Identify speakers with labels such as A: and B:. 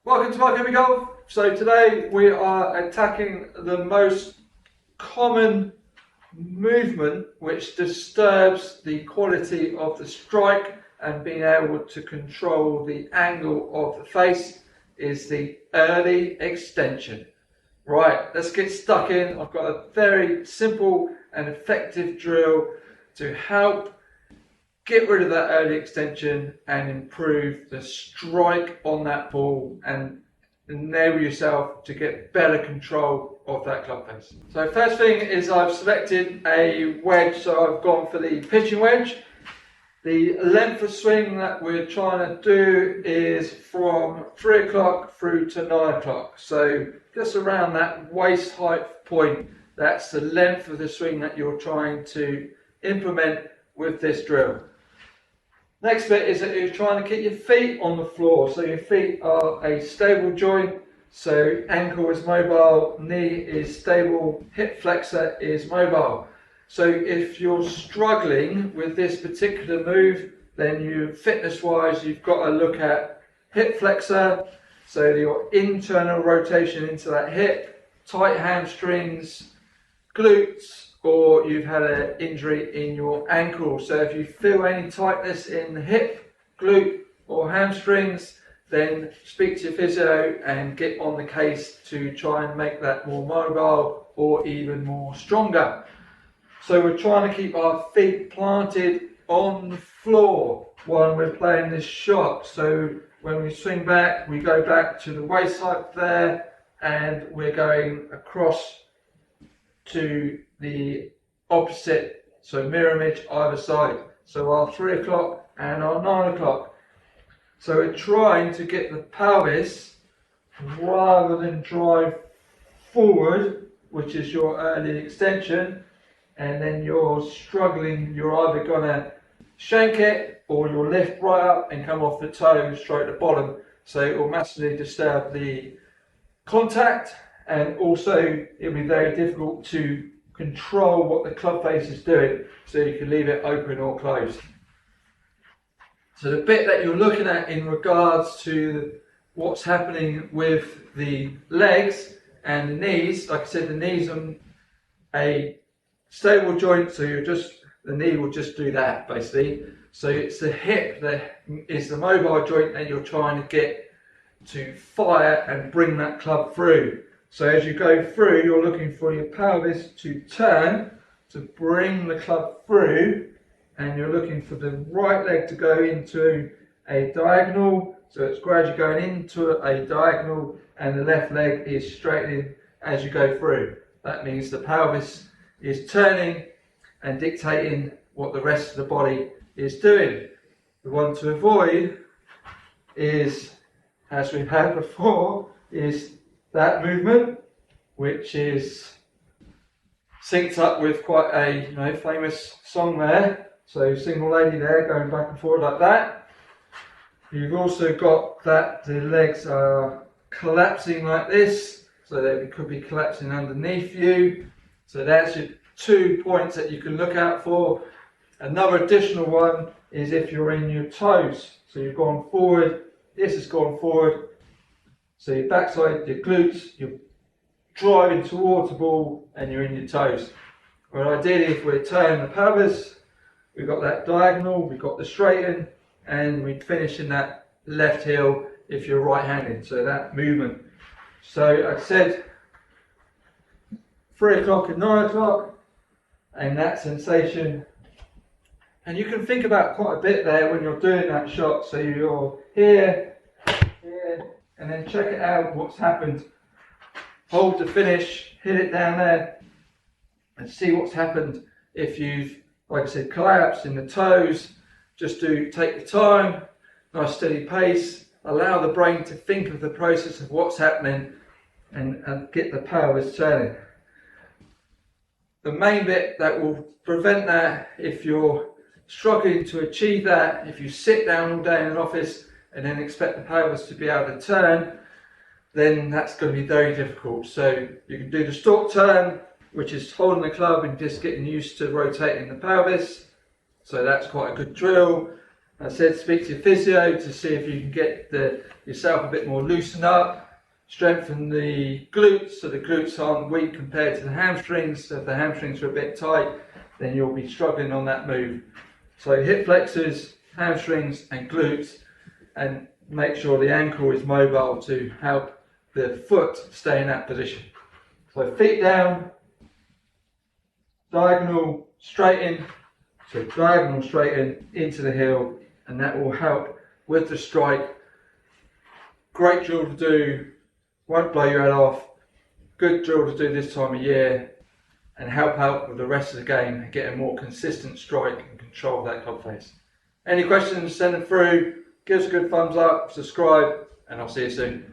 A: Welcome to Mark Golf. So today we are attacking the most common movement which disturbs the quality of the strike and being able to control the angle of the face is the early extension. Right, let's get stuck in. I've got a very simple and effective drill to help get rid of that early extension and improve the strike on that ball and enable yourself to get better control of that club face. So first thing is I've selected a wedge, so I've gone for the pitching wedge. The length of swing that we're trying to do is from 3 o'clock through to 9 o'clock. So just around that waist height point, that's the length of the swing that you're trying to implement with this drill. Next bit is that you're trying to keep your feet on the floor. So your feet are a stable joint. So ankle is mobile, knee is stable, hip flexor is mobile. So if you're struggling with this particular move, then you fitness wise, you've got to look at hip flexor. So your internal rotation into that hip, tight hamstrings, glutes, or you've had an injury in your ankle. So if you feel any tightness in the hip, glute or hamstrings, then speak to your physio and get on the case to try and make that more mobile or even more stronger. So we're trying to keep our feet planted on the floor while we're playing this shot. So when we swing back, we go back to the waist height there and we're going across to the opposite, so mirror image either side. So our 3 o'clock and our 9 o'clock. So we're trying to get the pelvis rather than drive forward, which is your early extension, and then you're struggling, you're either gonna shank it or you'll lift right up and come off the toe straight to the bottom. So it will massively disturb the contact, and also it'll be very difficult to control what the club face is doing, so you can leave it open or closed. So the bit that you're looking at in regards to what's happening with the legs and the knees, like I said, the knees on a stable joint, so the knee will just do that basically. So it's the hip that is the mobile joint that you're trying to get to fire and bring that club through. So as you go through, you're looking for your pelvis to turn to bring the club through, and you're looking for the right leg to go into a diagonal. So it's gradually going into a diagonal, and the left leg is straightening as you go through. That means the pelvis is turning and dictating what the rest of the body is doing. The one to avoid is, as we've had before, is that movement, which is synced up with quite a famous song there. So single lady there going back and forward like that. You've also got that the legs are collapsing like this, so they could be collapsing underneath you. So that's your 2 points that you can look out for. Another additional one is if you're in your toes. So you've gone forward, this has gone forward. So your backside, your glutes, you're driving towards the ball and you're in your toes. Well, ideally, if we're turning the pelvis, we've got that diagonal, we've got the straighten, and we finish in that left heel if you're right-handed. So that movement. So I said 3 o'clock and 9 o'clock, and that sensation. And you can think about quite a bit there when you're doing that shot. So you're here, here, and then check it out what's happened. Hold the finish, hit it down there, and see what's happened. If you've, like I said, collapsed in the toes, just take the time, nice steady pace, allow the brain to think of the process of what's happening, and get the pelvis turning. The main bit that will prevent that, if you're struggling to achieve that, if you sit down all day in an office and then expect the pelvis to be able to turn, then that's going to be very difficult. So you can do the stalk turn, which is holding the club and just getting used to rotating the pelvis. So that's quite a good drill. I said speak to your physio to see if you can get yourself a bit more loosened up, strengthen the glutes so the glutes aren't weak compared to the hamstrings. So if the hamstrings are a bit tight, then you'll be struggling on that move. So hip flexors, hamstrings and glutes, and make sure the ankle is mobile to help the foot stay in that position. So feet down, diagonal straight in, so diagonal straight in into the heel, and that will help with the strike. Great drill to do, won't blow your head off, good drill to do this time of year, and help out with the rest of the game and get a more consistent strike and control of that club face. Any questions, send them through, give us a good thumbs up, subscribe, and I'll see you soon.